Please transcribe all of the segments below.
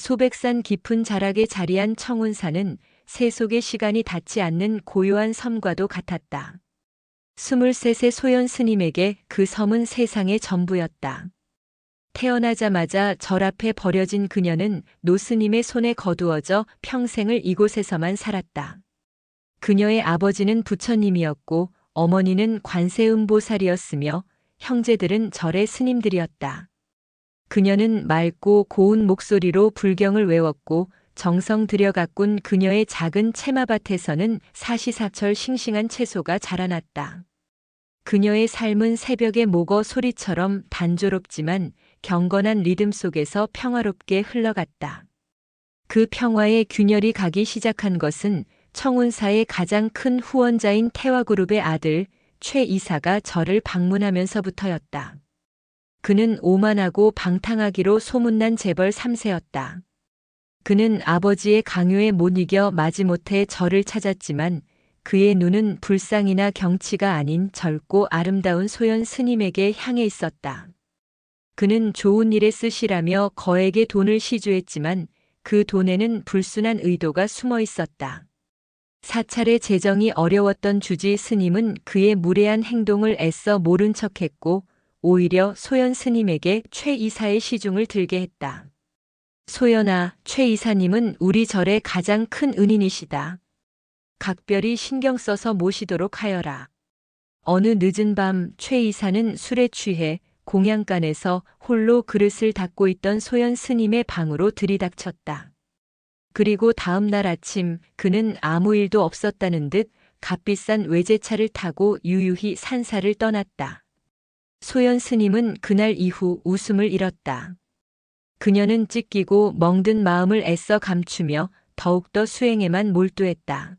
소백산 깊은 자락에 자리한 청운산은 세속의 시간이 닿지 않는 고요한 섬과도 같았다. 23세 소연 스님에게 그 섬은 세상의 전부였다. 태어나자마자 절 앞에 버려진 그녀는 노스님의 손에 거두어져 평생을 이곳에서만 살았다. 그녀의 아버지는 부처님이었고 어머니는 관세음보살이었으며 형제들은 절의 스님들이었다. 그녀는 맑고 고운 목소리로 불경을 외웠고 정성 들여 가꾼 그녀의 작은 채마밭에서는 사시사철 싱싱한 채소가 자라났다. 그녀의 삶은 새벽의 모거 소리처럼 단조롭지만 경건한 리듬 속에서 평화롭게 흘러갔다. 그 평화의 균열이 가기 시작한 것은 청운사의 가장 큰 후원자인 태화그룹의 아들 최 이사가 절을 방문하면서부터였다. 그는 오만하고 방탕하기로 소문난 재벌 3세였다. 그는 아버지의 강요에 못 이겨 마지못해 절을 찾았지만 그의 눈은 불상이나 경치가 아닌 젊고 아름다운 소연 스님에게 향해 있었다. 그는 좋은 일에 쓰시라며 거액의 돈을 시주했지만 그 돈에는 불순한 의도가 숨어 있었다. 사찰의 재정이 어려웠던 주지 스님은 그의 무례한 행동을 애써 모른 척했고 오히려 소연 스님에게 최 이사의 시중을 들게 했다. 소연아, 최 이사님은 우리 절의 가장 큰 은인이시다. 각별히 신경 써서 모시도록 하여라. 어느 늦은 밤 최 이사는 술에 취해 공양간에서 홀로 그릇을 닦고 있던 소연 스님의 방으로 들이닥쳤다. 그리고 다음 날 아침 그는 아무 일도 없었다는 듯 값비싼 외제차를 타고 유유히 산사를 떠났다. 소연 스님은 그날 이후 웃음을 잃었다. 그녀는 찢기고 멍든 마음을 애써 감추며 더욱더 수행에만 몰두했다.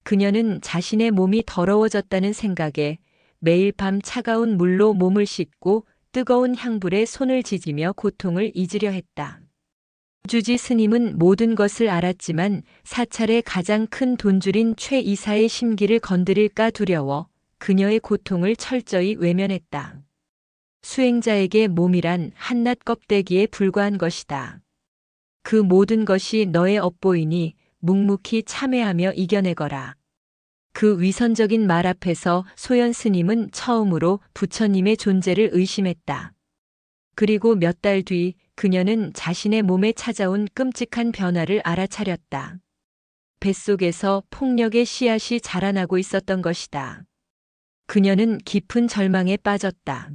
그녀는 자신의 몸이 더러워졌다는 생각에 매일 밤 차가운 물로 몸을 씻고 뜨거운 향불에 손을 지지며 고통을 잊으려 했다. 주지 스님은 모든 것을 알았지만 사찰의 가장 큰 돈줄인 최 이사의 심기를 건드릴까 두려워 그녀의 고통을 철저히 외면했다. 수행자에게 몸이란 한낱 껍데기에 불과한 것이다. 그 모든 것이 너의 업보이니 묵묵히 참회하며 이겨내거라. 그 위선적인 말 앞에서 소연 스님은 처음으로 부처님의 존재를 의심했다. 그리고 몇 달 뒤 그녀는 자신의 몸에 찾아온 끔찍한 변화를 알아차렸다. 뱃속에서 폭력의 씨앗이 자라나고 있었던 것이다. 그녀는 깊은 절망에 빠졌다.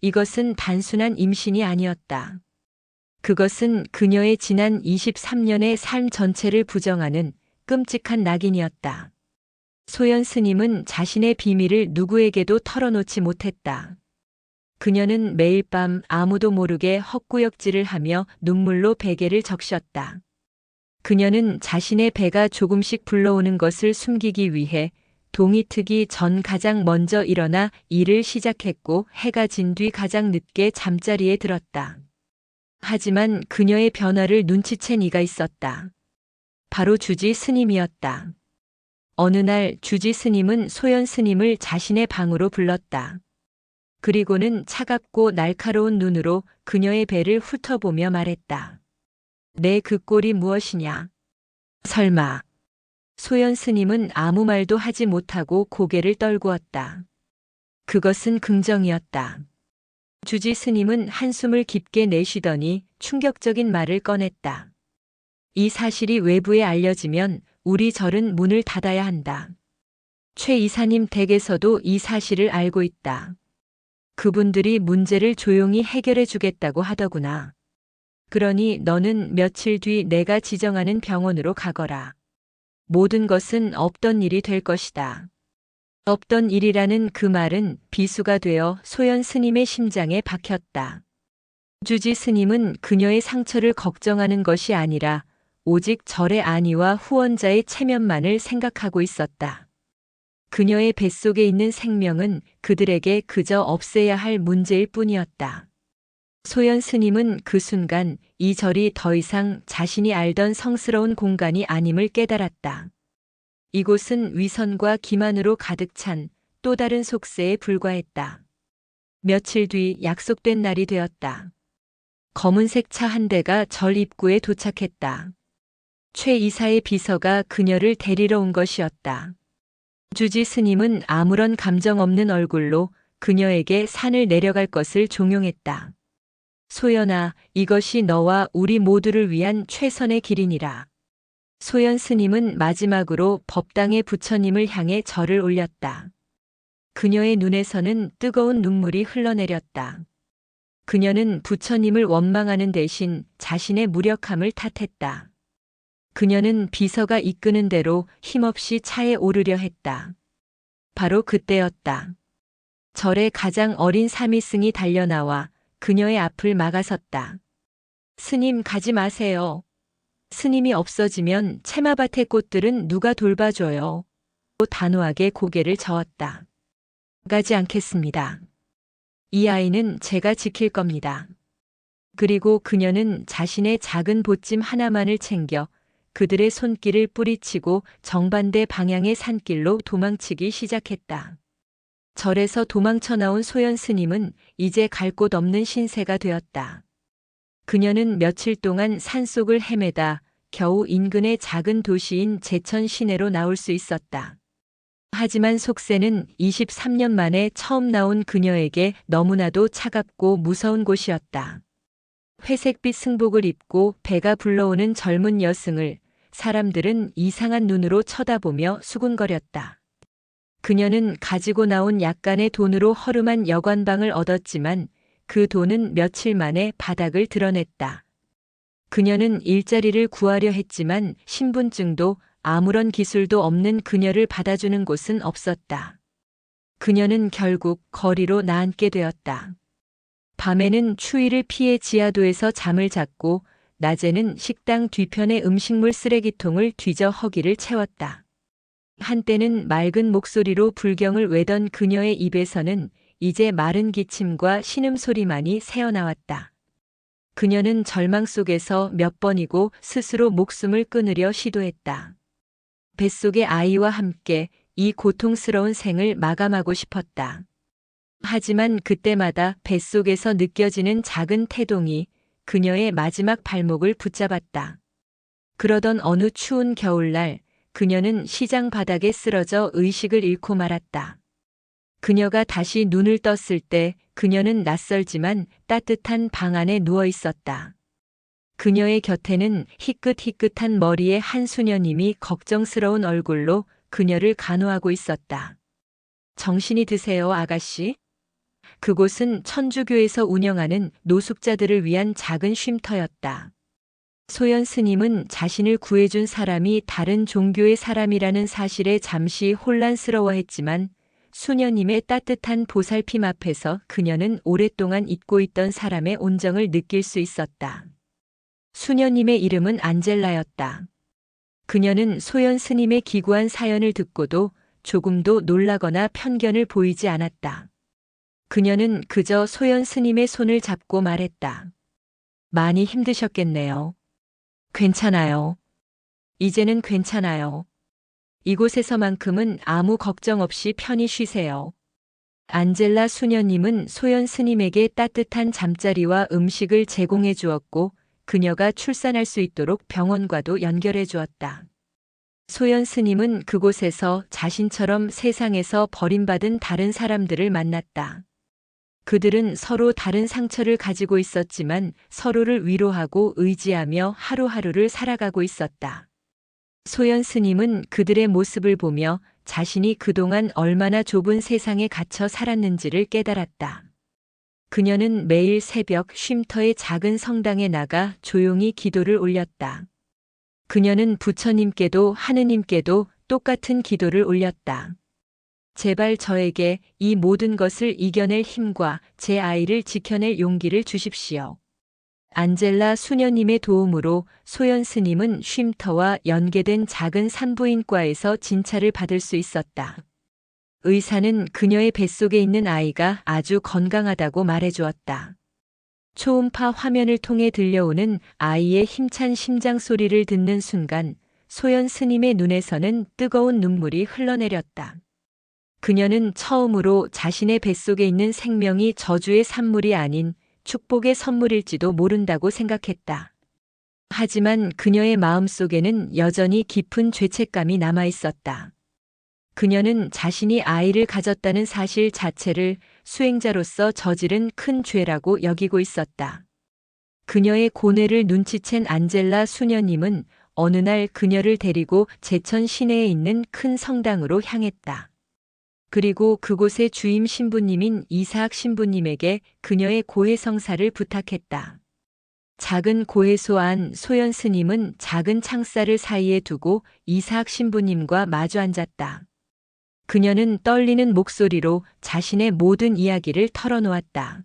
이것은 단순한 임신이 아니었다. 그것은 그녀의 지난 23년의 삶 전체를 부정하는 끔찍한 낙인이었다. 소연 스님은 자신의 비밀을 누구에게도 털어놓지 못했다. 그녀는 매일 밤 아무도 모르게 헛구역질을 하며 눈물로 베개를 적셨다. 그녀는 자신의 배가 조금씩 불러오는 것을 숨기기 위해 동이 트기 전 가장 먼저 일어나 일을 시작했고 해가 진 뒤 가장 늦게 잠자리에 들었다. 하지만 그녀의 변화를 눈치챈 이가 있었다. 바로 주지 스님이었다. 어느 날 주지 스님은 소연 스님을 자신의 방으로 불렀다. 그리고는 차갑고 날카로운 눈으로 그녀의 배를 훑어보며 말했다. 내 그 꼴이 무엇이냐? 설마. 소연 스님은 아무 말도 하지 못하고 고개를 떨구었다. 그것은 긍정이었다. 주지 스님은 한숨을 깊게 내쉬더니 충격적인 말을 꺼냈다. 이 사실이 외부에 알려지면 우리 절은 문을 닫아야 한다. 최 이사님 댁에서도 이 사실을 알고 있다. 그분들이 문제를 조용히 해결해 주겠다고 하더구나. 그러니 너는 며칠 뒤 내가 지정하는 병원으로 가거라. 모든 것은 없던 일이 될 것이다. 없던 일이라는 그 말은 비수가 되어 소연 스님의 심장에 박혔다. 주지 스님은 그녀의 상처를 걱정하는 것이 아니라 오직 절의 안위와 후원자의 체면만을 생각하고 있었다. 그녀의 뱃속에 있는 생명은 그들에게 그저 없애야 할 문제일 뿐이었다. 소연 스님은 그 순간 이 절이 더 이상 자신이 알던 성스러운 공간이 아님을 깨달았다. 이곳은 위선과 기만으로 가득 찬 또 다른 속세에 불과했다. 며칠 뒤 약속된 날이 되었다. 검은색 차 한 대가 절 입구에 도착했다. 최 이사의 비서가 그녀를 데리러 온 것이었다. 주지 스님은 아무런 감정 없는 얼굴로 그녀에게 산을 내려갈 것을 종용했다. 소연아, 이것이 너와 우리 모두를 위한 최선의 길이니라. 소연 스님은 마지막으로 법당의 부처님을 향해 절을 올렸다. 그녀의 눈에서는 뜨거운 눈물이 흘러내렸다. 그녀는 부처님을 원망하는 대신 자신의 무력함을 탓했다. 그녀는 비서가 이끄는 대로 힘없이 차에 오르려 했다. 바로 그때였다. 절의 가장 어린 사미승이 달려나와 그녀의 앞을 막아섰다. 스님, 가지 마세요. 스님이 없어지면 채마밭의 꽃들은 누가 돌봐줘요. 또 단호하게 고개를 저었다. 가지 않겠습니다. 이 아이는 제가 지킬 겁니다. 그리고 그녀는 자신의 작은 보찜 하나만을 챙겨 그들의 손길을 뿌리치고 정반대 방향의 산길로 도망치기 시작했다. 절에서 도망쳐 나온 소연 스님은 이제 갈 곳 없는 신세가 되었다. 그녀는 며칠 동안 산속을 헤매다 겨우 인근의 작은 도시인 제천 시내로 나올 수 있었다. 하지만 속세는 23년 만에 처음 나온 그녀에게 너무나도 차갑고 무서운 곳이었다. 회색빛 승복을 입고 배가 불러오는 젊은 여승을 사람들은 이상한 눈으로 쳐다보며 수군거렸다. 그녀는 가지고 나온 약간의 돈으로 허름한 여관방을 얻었지만 그 돈은 며칠 만에 바닥을 드러냈다. 그녀는 일자리를 구하려 했지만 신분증도 아무런 기술도 없는 그녀를 받아주는 곳은 없었다. 그녀는 결국 거리로 나앉게 되었다. 밤에는 추위를 피해 지하도에서 잠을 잤고 낮에는 식당 뒤편의 음식물 쓰레기통을 뒤져 허기를 채웠다. 한때는 맑은 목소리로 불경을 외던 그녀의 입에서는 이제 마른 기침과 신음소리만이 새어나왔다. 그녀는 절망 속에서 몇 번이고 스스로 목숨을 끊으려 시도했다. 뱃속의 아이와 함께 이 고통스러운 생을 마감하고 싶었다. 하지만 그때마다 뱃속에서 느껴지는 작은 태동이 그녀의 마지막 발목을 붙잡았다. 그러던 어느 추운 겨울날 그녀는 시장 바닥에 쓰러져 의식을 잃고 말았다. 그녀가 다시 눈을 떴을 때 그녀는 낯설지만 따뜻한 방 안에 누워 있었다. 그녀의 곁에는 희끗희끗한 머리의 한 수녀님이 걱정스러운 얼굴로 그녀를 간호하고 있었다. 정신이 드세요, 아가씨? 그곳은 천주교에서 운영하는 노숙자들을 위한 작은 쉼터였다. 소연 스님은 자신을 구해준 사람이 다른 종교의 사람이라는 사실에 잠시 혼란스러워했지만 수녀님의 따뜻한 보살핌 앞에서 그녀는 오랫동안 잊고 있던 사람의 온정을 느낄 수 있었다. 수녀님의 이름은 안젤라였다. 그녀는 소연 스님의 기구한 사연을 듣고도 조금도 놀라거나 편견을 보이지 않았다. 그녀는 그저 소연 스님의 손을 잡고 말했다. 많이 힘드셨겠네요. 괜찮아요. 이제는 괜찮아요. 이곳에서만큼은 아무 걱정 없이 편히 쉬세요. 안젤라 수녀님은 소연 스님에게 따뜻한 잠자리와 음식을 제공해 주었고 그녀가 출산할 수 있도록 병원과도 연결해 주었다. 소연 스님은 그곳에서 자신처럼 세상에서 버림받은 다른 사람들을 만났다. 그들은 서로 다른 상처를 가지고 있었지만 서로를 위로하고 의지하며 하루하루를 살아가고 있었다. 소연 스님은 그들의 모습을 보며 자신이 그동안 얼마나 좁은 세상에 갇혀 살았는지를 깨달았다. 그녀는 매일 새벽 쉼터의 작은 성당에 나가 조용히 기도를 올렸다. 그녀는 부처님께도 하느님께도 똑같은 기도를 올렸다. 제발 저에게 이 모든 것을 이겨낼 힘과 제 아이를 지켜낼 용기를 주십시오. 안젤라 수녀님의 도움으로 소연 스님은 쉼터와 연계된 작은 산부인과에서 진찰을 받을 수 있었다. 의사는 그녀의 뱃속에 있는 아이가 아주 건강하다고 말해주었다. 초음파 화면을 통해 들려오는 아이의 힘찬 심장 소리를 듣는 순간 소연 스님의 눈에서는 뜨거운 눈물이 흘러내렸다. 그녀는 처음으로 자신의 뱃속에 있는 생명이 저주의 산물이 아닌 축복의 선물일지도 모른다고 생각했다. 하지만 그녀의 마음속에는 여전히 깊은 죄책감이 남아 있었다. 그녀는 자신이 아이를 가졌다는 사실 자체를 수행자로서 저지른 큰 죄라고 여기고 있었다. 그녀의 고뇌를 눈치챈 안젤라 수녀님은 어느 날 그녀를 데리고 제천 시내에 있는 큰 성당으로 향했다. 그리고 그곳의 주임 신부님인 이사학 신부님에게 그녀의 고해성사를 부탁했다. 작은 고해소 안 소연 스님은 작은 창살을 사이에 두고 이사학 신부님과 마주 앉았다. 그녀는 떨리는 목소리로 자신의 모든 이야기를 털어놓았다.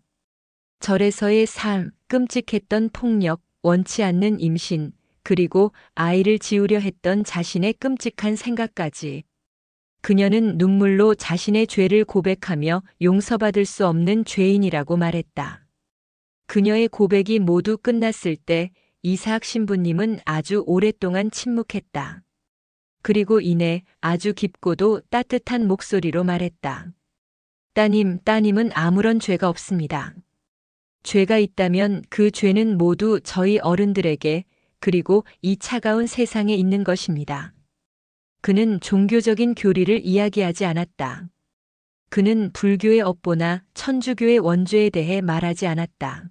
절에서의 삶, 끔찍했던 폭력, 원치 않는 임신, 그리고 아이를 지우려 했던 자신의 끔찍한 생각까지. 그녀는 눈물로 자신의 죄를 고백하며 용서받을 수 없는 죄인이라고 말했다. 그녀의 고백이 모두 끝났을 때 이사학 신부님은 아주 오랫동안 침묵했다. 그리고 이내 아주 깊고도 따뜻한 목소리로 말했다. 따님은 아무런 죄가 없습니다. 죄가 있다면 그 죄는 모두 저희 어른들에게 그리고 이 차가운 세상에 있는 것입니다. 그는 종교적인 교리를 이야기하지 않았다. 그는 불교의 업보나 천주교의 원죄에 대해 말하지 않았다.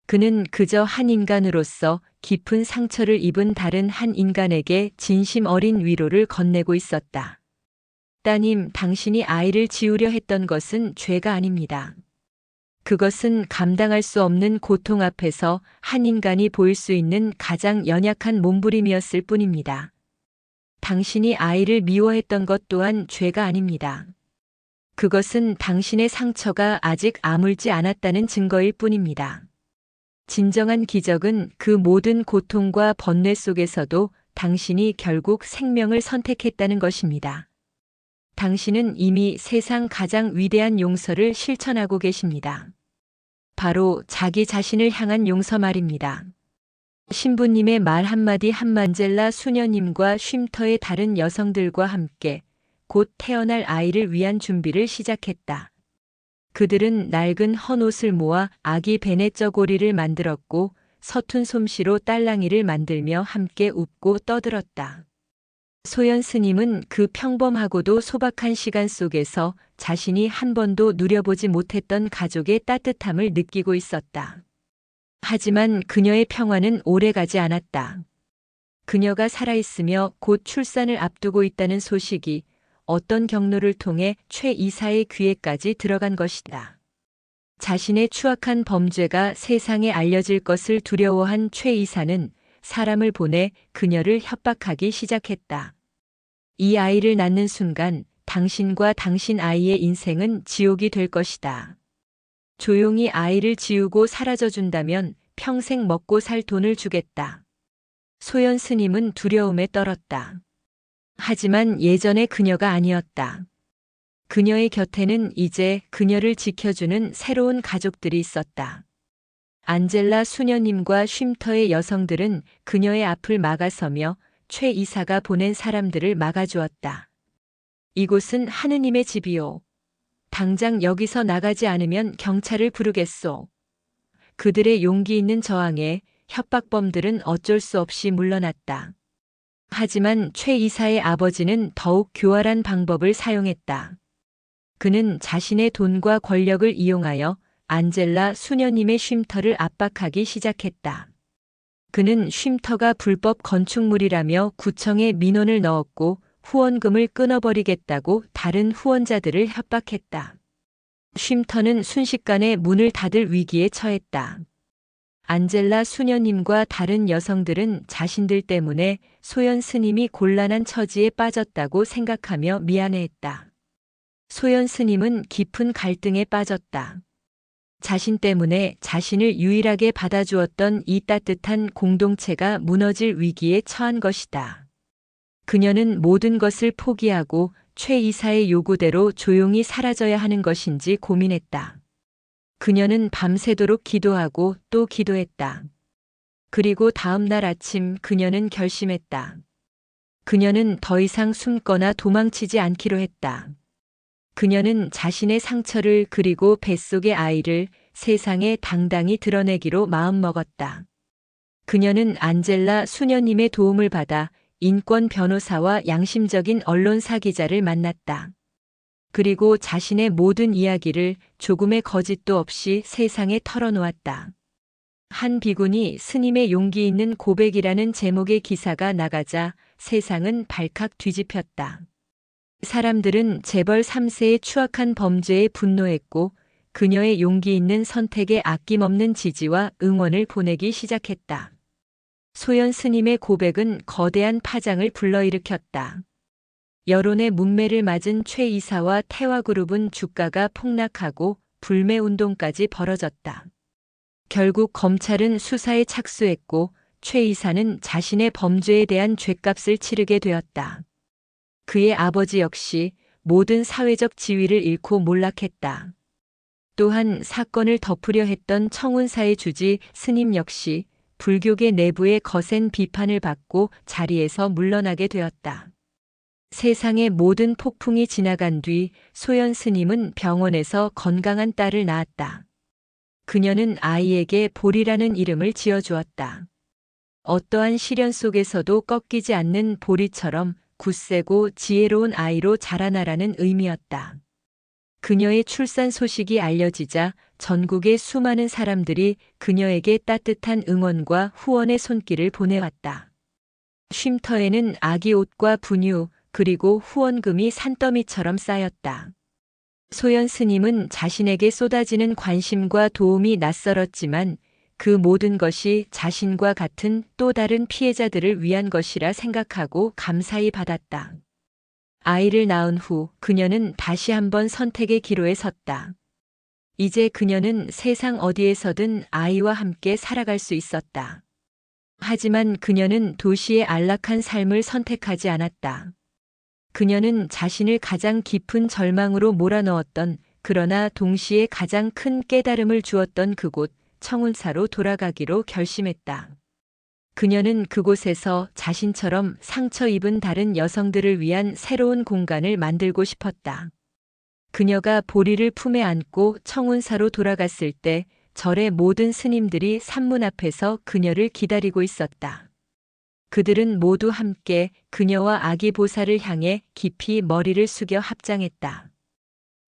그는 그저 한 인간으로서 깊은 상처를 입은 다른 한 인간에게 진심 어린 위로를 건네고 있었다. 따님, 당신이 아이를 지우려 했던 것은 죄가 아닙니다. 그것은 감당할 수 없는 고통 앞에서 한 인간이 보일 수 있는 가장 연약한 몸부림이었을 뿐입니다. 당신이 아이를 미워했던 것 또한 죄가 아닙니다. 그것은 당신의 상처가 아직 아물지 않았다는 증거일 뿐입니다. 진정한 기적은 그 모든 고통과 번뇌 속에서도 당신이 결국 생명을 선택했다는 것입니다. 당신은 이미 세상 가장 위대한 용서를 실천하고 계십니다. 바로 자기 자신을 향한 용서 말입니다. 신부님의 말 한마디 한만젤라 수녀님과 쉼터의 다른 여성들과 함께 곧 태어날 아이를 위한 준비를 시작했다. 그들은 낡은 헌옷을 모아 아기 베네쩌고리를 만들었고 서툰 솜씨로 딸랑이를 만들며 함께 웃고 떠들었다. 소연 스님은 그 평범하고도 소박한 시간 속에서 자신이 한 번도 누려보지 못했던 가족의 따뜻함을 느끼고 있었다. 하지만 그녀의 평화는 오래가지 않았다. 그녀가 살아있으며 곧 출산을 앞두고 있다는 소식이 어떤 경로를 통해 최 이사의 귀에까지 들어간 것이다. 자신의 추악한 범죄가 세상에 알려질 것을 두려워한 최 이사는 사람을 보내 그녀를 협박하기 시작했다. 이 아이를 낳는 순간 당신과 당신 아이의 인생은 지옥이 될 것이다. 조용히 아이를 지우고 사라져준다면 평생 먹고 살 돈을 주겠다. 소연 스님은 두려움에 떨었다. 하지만 예전의 그녀가 아니었다. 그녀의 곁에는 이제 그녀를 지켜주는 새로운 가족들이 있었다. 안젤라 수녀님과 쉼터의 여성들은 그녀의 앞을 막아서며 최 이사가 보낸 사람들을 막아주었다. 이곳은 하느님의 집이요. 당장 여기서 나가지 않으면 경찰을 부르겠소. 그들의 용기 있는 저항에 협박범들은 어쩔 수 없이 물러났다. 하지만 최 이사의 아버지는 더욱 교활한 방법을 사용했다. 그는 자신의 돈과 권력을 이용하여 안젤라 수녀님의 쉼터를 압박하기 시작했다. 그는 쉼터가 불법 건축물이라며 구청에 민원을 넣었고 후원금을 끊어버리겠다고 다른 후원자들을 협박했다. 쉼터는 순식간에 문을 닫을 위기에 처했다. 안젤라 수녀님과 다른 여성들은 자신들 때문에 소연 스님이 곤란한 처지에 빠졌다고 생각하며 미안해했다. 소연 스님은 깊은 갈등에 빠졌다. 자신 때문에 자신을 유일하게 받아주었던 이 따뜻한 공동체가 무너질 위기에 처한 것이다. 그녀는 모든 것을 포기하고 최 이사의 요구대로 조용히 사라져야 하는 것인지 고민했다. 그녀는 밤새도록 기도하고 또 기도했다. 그리고 다음 날 아침 그녀는 결심했다. 그녀는 더 이상 숨거나 도망치지 않기로 했다. 그녀는 자신의 상처를 그리고 뱃속의 아이를 세상에 당당히 드러내기로 마음먹었다. 그녀는 안젤라 수녀님의 도움을 받아 인권 변호사와 양심적인 언론사 기자를 만났다. 그리고 자신의 모든 이야기를 조금의 거짓도 없이 세상에 털어놓았다. 한 비군이 스님의 용기 있는 고백이라는 제목의 기사가 나가자 세상은 발칵 뒤집혔다. 사람들은 재벌 3세의 추악한 범죄에 분노했고 그녀의 용기 있는 선택에 아낌없는 지지와 응원을 보내기 시작했다. 소연 스님의 고백은 거대한 파장을 불러일으켰다. 여론의 문매를 맞은 최 이사와 태화그룹은 주가가 폭락하고 불매운동까지 벌어졌다. 결국 검찰은 수사에 착수했고 최 이사는 자신의 범죄에 대한 죗값을 치르게 되었다. 그의 아버지 역시 모든 사회적 지위를 잃고 몰락했다. 또한 사건을 덮으려 했던 청운사의 주지 스님 역시 불교계 내부의 거센 비판을 받고 자리에서 물러나게 되었다. 세상의 모든 폭풍이 지나간 뒤 소연 스님은 병원에서 건강한 딸을 낳았다. 그녀는 아이에게 보리라는 이름을 지어주었다. 어떠한 시련 속에서도 꺾이지 않는 보리처럼 굳세고 지혜로운 아이로 자라나라는 의미였다. 그녀의 출산 소식이 알려지자 전국의 수많은 사람들이 그녀에게 따뜻한 응원과 후원의 손길을 보내왔다. 쉼터에는 아기 옷과 분유, 그리고 후원금이 산더미처럼 쌓였다. 소연 스님은 자신에게 쏟아지는 관심과 도움이 낯설었지만 그 모든 것이 자신과 같은 또 다른 피해자들을 위한 것이라 생각하고 감사히 받았다. 아이를 낳은 후 그녀는 다시 한번 선택의 기로에 섰다. 이제 그녀는 세상 어디에서든 아이와 함께 살아갈 수 있었다. 하지만 그녀는 도시의 안락한 삶을 선택하지 않았다. 그녀는 자신을 가장 깊은 절망으로 몰아넣었던 그러나 동시에 가장 큰 깨달음을 주었던 그곳 청운사로 돌아가기로 결심했다. 그녀는 그곳에서 자신처럼 상처 입은 다른 여성들을 위한 새로운 공간을 만들고 싶었다. 그녀가 보리를 품에 안고 청운사로 돌아갔을 때 절의 모든 스님들이 산문 앞에서 그녀를 기다리고 있었다. 그들은 모두 함께 그녀와 아기 보살을 향해 깊이 머리를 숙여 합장했다.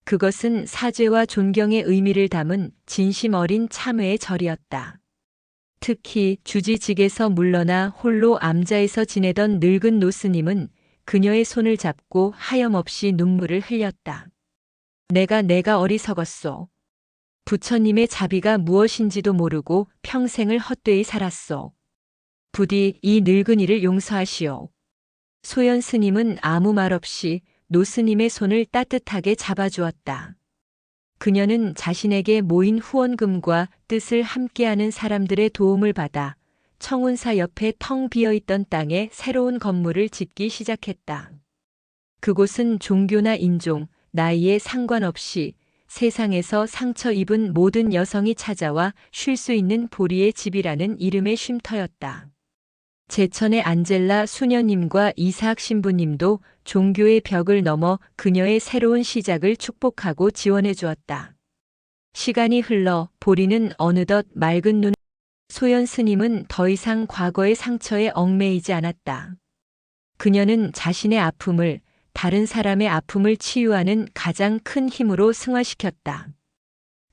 그것은 사죄와 존경의 의미를 담은 진심 어린 참회의 절이었다. 특히 주지직에서 물러나 홀로 암자에서 지내던 늙은 노스님은 그녀의 손을 잡고 하염없이 눈물을 흘렸다. 내가 어리석었소. 부처님의 자비가 무엇인지도 모르고 평생을 헛되이 살았소. 부디 이 늙은이를 용서하시오. 소연 스님은 아무 말 없이 노스님의 손을 따뜻하게 잡아주었다. 그녀는 자신에게 모인 후원금과 뜻을 함께하는 사람들의 도움을 받아 청운사 옆에 텅 비어있던 땅에 새로운 건물을 짓기 시작했다. 그곳은 종교나 인종, 나이에 상관없이 세상에서 상처 입은 모든 여성이 찾아와 쉴 수 있는 보리의 집이라는 이름의 쉼터였다. 제천의 안젤라 수녀님과 이사학 신부님도 종교의 벽을 넘어 그녀의 새로운 시작을 축복하고 지원해 주었다. 시간이 흘러 보리는 어느덧 맑은 눈, 소연 스님은 더 이상 과거의 상처에 얽매이지 않았다. 그녀는 자신의 아픔을 다른 사람의 아픔을 치유하는 가장 큰 힘으로 승화시켰다.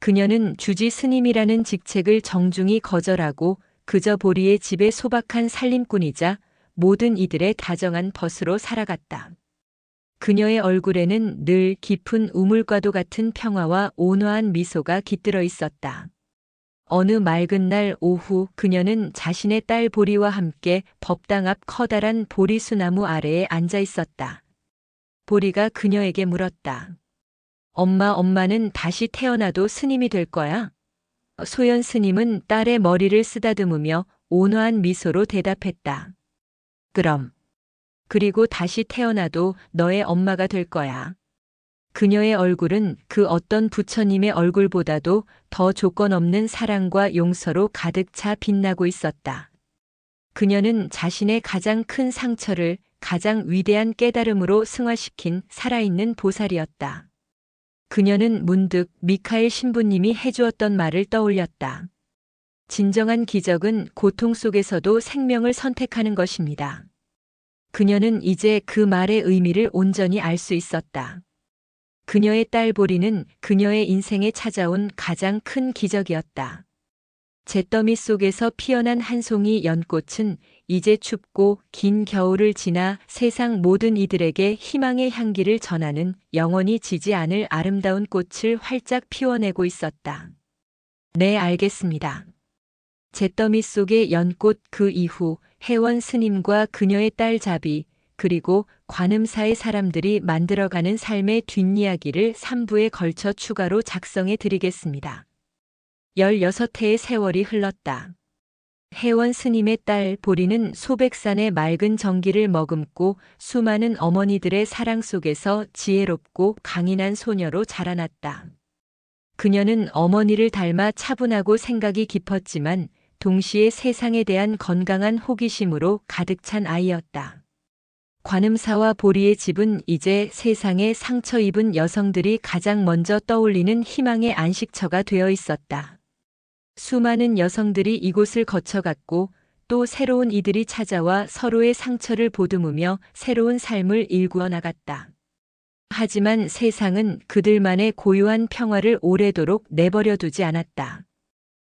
그녀는 주지 스님이라는 직책을 정중히 거절하고 그저 보리의 집의 소박한 살림꾼이자 모든 이들의 다정한 벗으로 살아갔다. 그녀의 얼굴에는 늘 깊은 우물과도 같은 평화와 온화한 미소가 깃들어 있었다. 어느 맑은 날 오후 그녀는 자신의 딸 보리와 함께 법당 앞 커다란 보리수나무 아래에 앉아 있었다. 보리가 그녀에게 물었다. 엄마는 다시 태어나도 스님이 될 거야? 소연 스님은 딸의 머리를 쓰다듬으며 온화한 미소로 대답했다. 그럼. 그리고 다시 태어나도 너의 엄마가 될 거야. 그녀의 얼굴은 그 어떤 부처님의 얼굴보다도 더 조건 없는 사랑과 용서로 가득 차 빛나고 있었다. 그녀는 자신의 가장 큰 상처를 가장 위대한 깨달음으로 승화시킨 살아있는 보살이었다. 그녀는 문득 미카엘 신부님이 해주었던 말을 떠올렸다. 진정한 기적은 고통 속에서도 생명을 선택하는 것입니다. 그녀는 이제 그 말의 의미를 온전히 알 수 있었다. 그녀의 딸 보리는 그녀의 인생에 찾아온 가장 큰 기적이었다. 잿더미 속에서 피어난 한 송이 연꽃은 이제 춥고 긴 겨울을 지나 세상 모든 이들에게 희망의 향기를 전하는 영원히 지지 않을 아름다운 꽃을 활짝 피워내고 있었다. 네, 알겠습니다. 잿더미 속의 연꽃 그 이후 혜원 스님과 그녀의 딸 자비, 그리고 관음사의 사람들이 만들어가는 삶의 뒷이야기를 3부에 걸쳐 추가로 작성해 드리겠습니다. 16해의 세월이 흘렀다. 혜원 스님의 딸 보리는 소백산의 맑은 정기를 머금고 수많은 어머니들의 사랑 속에서 지혜롭고 강인한 소녀로 자라났다. 그녀는 어머니를 닮아 차분하고 생각이 깊었지만 동시에 세상에 대한 건강한 호기심으로 가득 찬 아이였다. 관음사와 보리의 집은 이제 세상에 상처 입은 여성들이 가장 먼저 떠올리는 희망의 안식처가 되어 있었다. 수많은 여성들이 이곳을 거쳐갔고 또 새로운 이들이 찾아와 서로의 상처를 보듬으며 새로운 삶을 일구어 나갔다. 하지만 세상은 그들만의 고요한 평화를 오래도록 내버려 두지 않았다.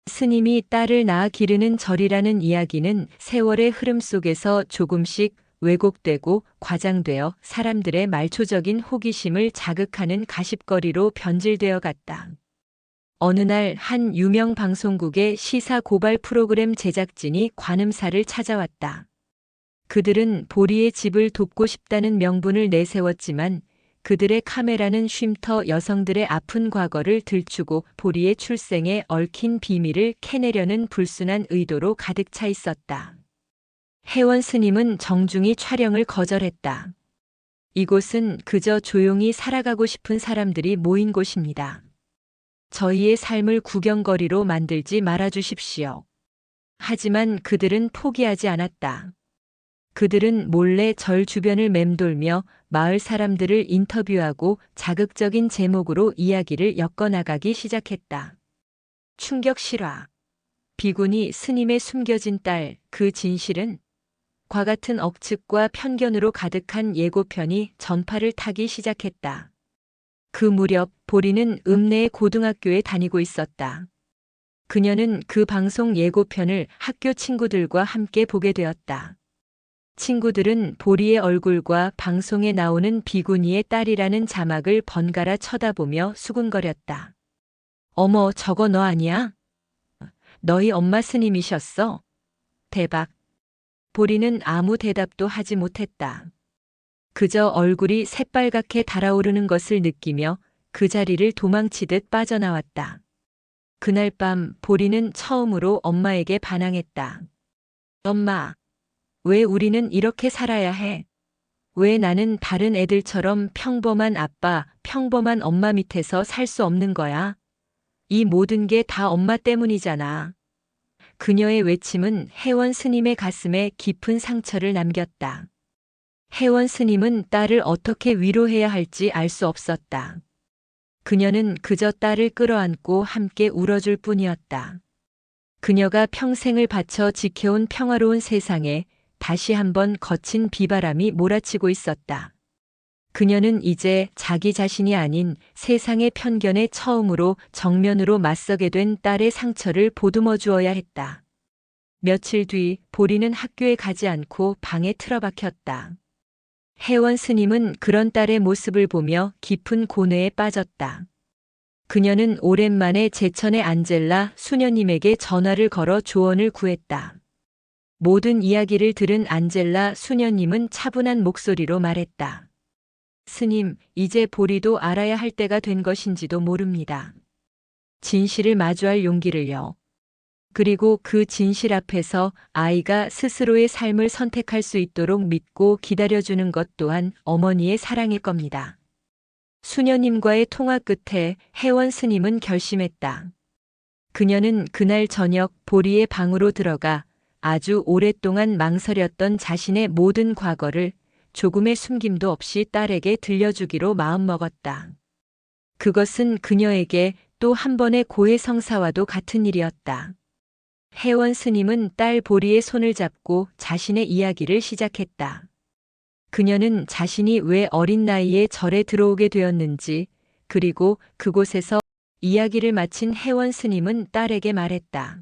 스님이 딸을 낳아 기르는 절이라는 이야기는 세월의 흐름 속에서 조금씩 왜곡되고 과장되어 사람들의 말초적인 호기심을 자극하는 가십거리로 변질되어 갔다. 어느 날 한 유명 방송국의 시사 고발 프로그램 제작진이 관음사를 찾아왔다. 그들은 보리의 집을 돕고 싶다는 명분을 내세웠지만 그들의 카메라는 쉼터 여성들의 아픈 과거를 들추고 보리의 출생에 얽힌 비밀을 캐내려는 불순한 의도로 가득 차 있었다. 혜원 스님은 정중히 촬영을 거절했다. 이곳은 그저 조용히 살아가고 싶은 사람들이 모인 곳입니다. 저희의 삶을 구경거리로 만들지 말아주십시오. 하지만 그들은 포기하지 않았다. 그들은 몰래 절 주변을 맴돌며 마을 사람들을 인터뷰하고 자극적인 제목으로 이야기를 엮어나가기 시작했다. 충격 실화. 비구니 스님의 숨겨진 딸, 그 진실은? 과 같은 억측과 편견으로 가득한 예고편이 전파를 타기 시작했다. 그 무렵 보리는 읍내의 고등학교에 다니고 있었다. 그녀는 그 방송 예고편을 학교 친구들과 함께 보게 되었다. 친구들은 보리의 얼굴과 방송에 나오는 비구니의 딸이라는 자막을 번갈아 쳐다보며 수군거렸다. 어머, 저거 너 아니야? 너희 엄마 스님이셨어? 대박. 보리는 아무 대답도 하지 못했다. 그저 얼굴이 새빨갛게 달아오르는 것을 느끼며 그 자리를 도망치듯 빠져나왔다. 그날 밤 보리는 처음으로 엄마에게 반항했다. 엄마, 왜 우리는 이렇게 살아야 해? 왜 나는 다른 애들처럼 평범한 아빠, 평범한 엄마 밑에서 살 수 없는 거야? 이 모든 게 다 엄마 때문이잖아. 그녀의 외침은 혜원 스님의 가슴에 깊은 상처를 남겼다. 혜원 스님은 딸을 어떻게 위로해야 할지 알 수 없었다. 그녀는 그저 딸을 끌어안고 함께 울어줄 뿐이었다. 그녀가 평생을 바쳐 지켜온 평화로운 세상에 다시 한번 거친 비바람이 몰아치고 있었다. 그녀는 이제 자기 자신이 아닌 세상의 편견에 처음으로 정면으로 맞서게 된 딸의 상처를 보듬어 주어야 했다. 며칠 뒤 보리는 학교에 가지 않고 방에 틀어박혔다. 혜원 스님은 그런 딸의 모습을 보며 깊은 고뇌에 빠졌다. 그녀는 오랜만에 제천의 안젤라 수녀님에게 전화를 걸어 조언을 구했다. 모든 이야기를 들은 안젤라 수녀님은 차분한 목소리로 말했다. 스님, 이제 보리도 알아야 할 때가 된 것인지도 모릅니다. 진실을 마주할 용기를요. 그리고 그 진실 앞에서 아이가 스스로의 삶을 선택할 수 있도록 믿고 기다려주는 것 또한 어머니의 사랑일 겁니다. 수녀님과의 통화 끝에 혜원 스님은 결심했다. 그녀는 그날 저녁 보리의 방으로 들어가 아주 오랫동안 망설였던 자신의 모든 과거를 조금의 숨김도 없이 딸에게 들려주기로 마음먹었다. 그것은 그녀에게 또 한 번의 고해성사와도 같은 일이었다. 혜원 스님은 딸 보리의 손을 잡고 자신의 이야기를 시작했다. 그녀는 자신이 왜 어린 나이에 절에 들어오게 되었는지, 그리고 그곳에서 이야기를 마친 혜원 스님은 딸에게 말했다.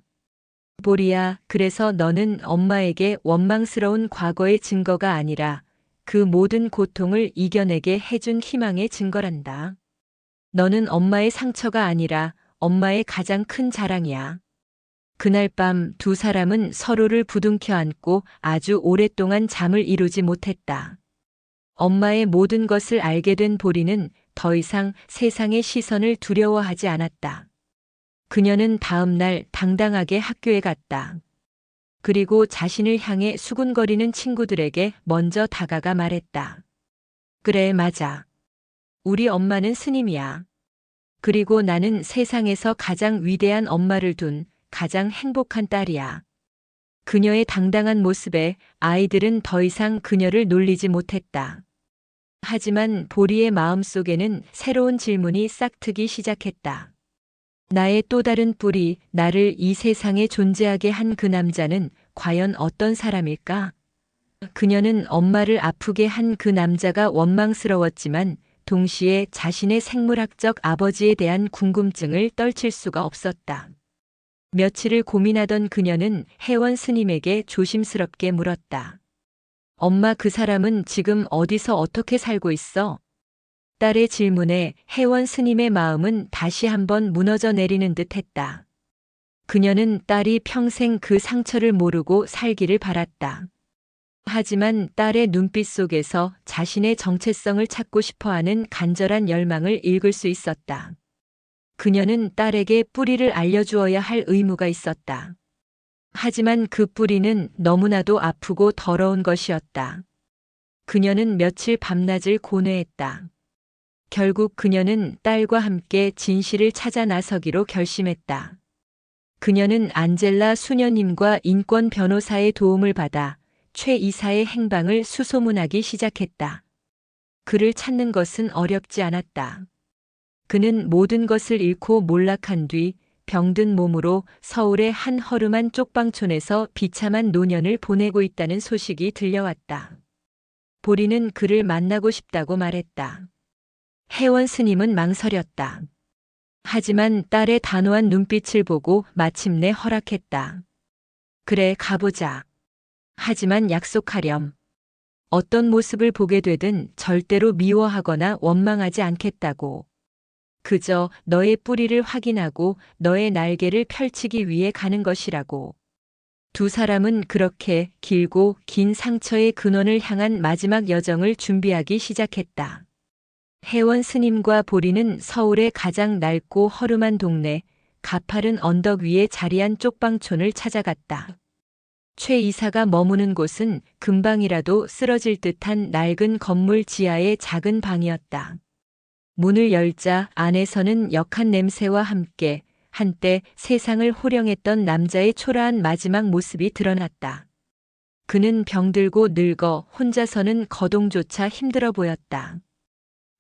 보리야, 그래서 너는 엄마에게 원망스러운 과거의 증거가 아니라 그 모든 고통을 이겨내게 해준 희망의 증거란다. 너는 엄마의 상처가 아니라 엄마의 가장 큰 자랑이야. 그날 밤 두 사람은 서로를 부둥켜 안고 아주 오랫동안 잠을 이루지 못했다. 엄마의 모든 것을 알게 된 보리는 더 이상 세상의 시선을 두려워하지 않았다. 그녀는 다음 날 당당하게 학교에 갔다. 그리고 자신을 향해 수군거리는 친구들에게 먼저 다가가 말했다. 그래, 맞아. 우리 엄마는 스님이야. 그리고 나는 세상에서 가장 위대한 엄마를 둔 가장 행복한 딸이야. 그녀의 당당한 모습에 아이들은 더 이상 그녀를 놀리지 못했다. 하지만 보리의 마음속에는 새로운 질문이 싹트기 시작했다. 나의 또 다른 뿔이 나를 이 세상에 존재하게 한 그 남자는 과연 어떤 사람일까? 그녀는 엄마를 아프게 한 그 남자가 원망스러웠지만 동시에 자신의 생물학적 아버지에 대한 궁금증을 떨칠 수가 없었다. 며칠을 고민하던 그녀는 혜원 스님에게 조심스럽게 물었다. 엄마, 그 사람은 지금 어디서 어떻게 살고 있어? 딸의 질문에 혜원 스님의 마음은 다시 한번 무너져 내리는 듯 했다. 그녀는 딸이 평생 그 상처를 모르고 살기를 바랐다. 하지만 딸의 눈빛 속에서 자신의 정체성을 찾고 싶어하는 간절한 열망을 읽을 수 있었다. 그녀는 딸에게 뿌리를 알려주어야 할 의무가 있었다. 하지만 그 뿌리는 너무나도 아프고 더러운 것이었다. 그녀는 며칠 밤낮을 고뇌했다. 결국 그녀는 딸과 함께 진실을 찾아 나서기로 결심했다. 그녀는 안젤라 수녀님과 인권 변호사의 도움을 받아 최 이사의 행방을 수소문하기 시작했다. 그를 찾는 것은 어렵지 않았다. 그는 모든 것을 잃고 몰락한 뒤 병든 몸으로 서울의 한 허름한 쪽방촌에서 비참한 노년을 보내고 있다는 소식이 들려왔다. 보리는 그를 만나고 싶다고 말했다. 혜원 스님은 망설였다. 하지만 딸의 단호한 눈빛을 보고 마침내 허락했다. 그래, 가보자. 하지만 약속하렴. 어떤 모습을 보게 되든 절대로 미워하거나 원망하지 않겠다고. 그저 너의 뿌리를 확인하고 너의 날개를 펼치기 위해 가는 것이라고. 두 사람은 그렇게 길고 긴 상처의 근원을 향한 마지막 여정을 준비하기 시작했다. 혜원 스님과 보리는 서울의 가장 낡고 허름한 동네, 가파른 언덕 위에 자리한 쪽방촌을 찾아갔다. 최 이사가 머무는 곳은 금방이라도 쓰러질 듯한 낡은 건물 지하의 작은 방이었다. 문을 열자 안에서는 역한 냄새와 함께 한때 세상을 호령했던 남자의 초라한 마지막 모습이 드러났다. 그는 병들고 늙어 혼자서는 거동조차 힘들어 보였다.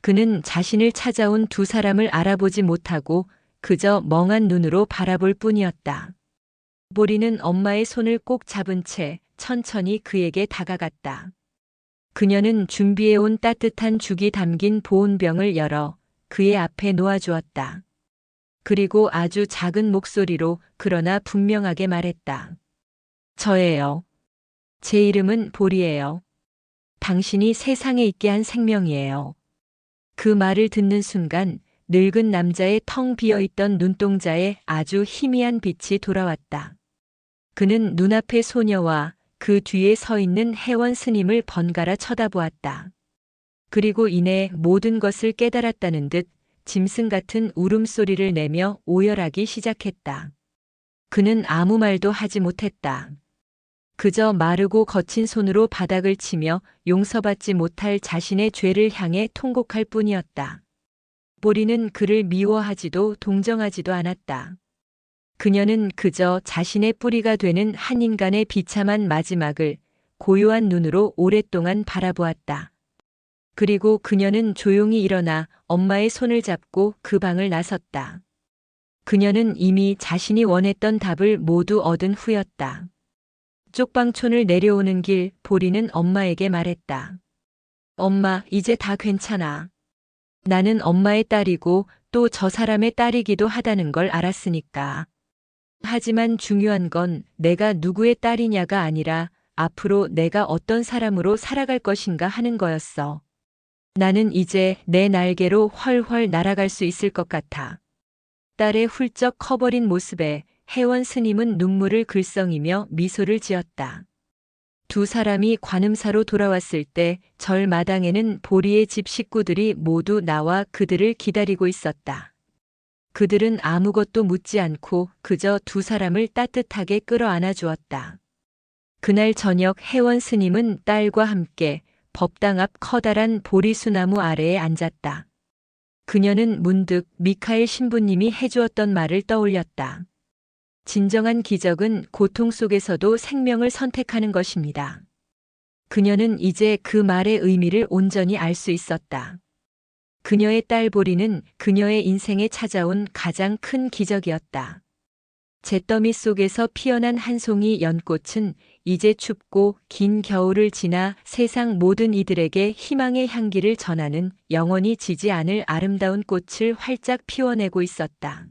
그는 자신을 찾아온 두 사람을 알아보지 못하고 그저 멍한 눈으로 바라볼 뿐이었다. 보리는 엄마의 손을 꼭 잡은 채 천천히 그에게 다가갔다. 그녀는 준비해온 따뜻한 죽이 담긴 보온병을 열어 그의 앞에 놓아주었다. 그리고 아주 작은 목소리로 그러나 분명하게 말했다. 저예요. 제 이름은 보리예요. 당신이 세상에 있게 한 생명이에요. 그 말을 듣는 순간 늙은 남자의 텅 비어있던 눈동자에 아주 희미한 빛이 돌아왔다. 그는 눈앞의 소녀와 그 뒤에 서 있는 혜원 스님을 번갈아 쳐다보았다. 그리고 이내 모든 것을 깨달았다는 듯 짐승 같은 울음소리를 내며 오열하기 시작했다. 그는 아무 말도 하지 못했다. 그저 마르고 거친 손으로 바닥을 치며 용서받지 못할 자신의 죄를 향해 통곡할 뿐이었다. 보리는 그를 미워하지도 동정하지도 않았다. 그녀는 그저 자신의 뿌리가 되는 한 인간의 비참한 마지막을 고요한 눈으로 오랫동안 바라보았다. 그리고 그녀는 조용히 일어나 엄마의 손을 잡고 그 방을 나섰다. 그녀는 이미 자신이 원했던 답을 모두 얻은 후였다. 쪽방촌을 내려오는 길 보리는 엄마에게 말했다. 엄마, 이제 다 괜찮아. 나는 엄마의 딸이고 또 저 사람의 딸이기도 하다는 걸 알았으니까. 하지만 중요한 건 내가 누구의 딸이냐가 아니라 앞으로 내가 어떤 사람으로 살아갈 것인가 하는 거였어. 나는 이제 내 날개로 훨훨 날아갈 수 있을 것 같아. 딸의 훌쩍 커버린 모습에 혜원 스님은 눈물을 글썽이며 미소를 지었다. 두 사람이 관음사로 돌아왔을 때 절 마당에는 보리의 집 식구들이 모두 나와 그들을 기다리고 있었다. 그들은 아무것도 묻지 않고 그저 두 사람을 따뜻하게 끌어안아 주었다. 그날 저녁 혜원 스님은 딸과 함께 법당 앞 커다란 보리수나무 아래에 앉았다. 그녀는 문득 미카엘 신부님이 해주었던 말을 떠올렸다. 진정한 기적은 고통 속에서도 생명을 선택하는 것입니다. 그녀는 이제 그 말의 의미를 온전히 알 수 있었다. 그녀의 딸 보리는 그녀의 인생에 찾아온 가장 큰 기적이었다. 잿더미 속에서 피어난 한 송이 연꽃은 이제 춥고 긴 겨울을 지나 세상 모든 이들에게 희망의 향기를 전하는 영원히 지지 않을 아름다운 꽃을 활짝 피워내고 있었다.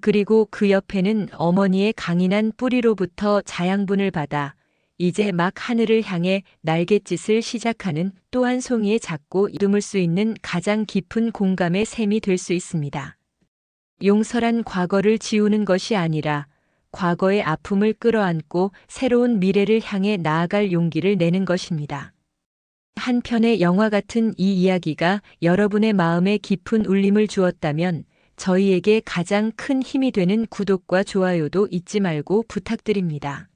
그리고 그 옆에는 어머니의 강인한 뿌리로부터 자양분을 받아 이제 막 하늘을 향해 날갯짓을 시작하는 또 한 송이의 작고 이름을 수 있는 가장 깊은 공감의 셈이 될 수 있습니다. 용서란 과거를 지우는 것이 아니라 과거의 아픔을 끌어안고 새로운 미래를 향해 나아갈 용기를 내는 것입니다. 한 편의 영화 같은 이 이야기가 여러분의 마음에 깊은 울림을 주었다면 저희에게 가장 큰 힘이 되는 구독과 좋아요도 잊지 말고 부탁드립니다.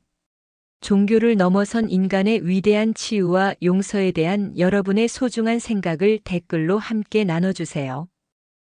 종교를 넘어선 인간의 위대한 치유와 용서에 대한 여러분의 소중한 생각을 댓글로 함께 나눠주세요.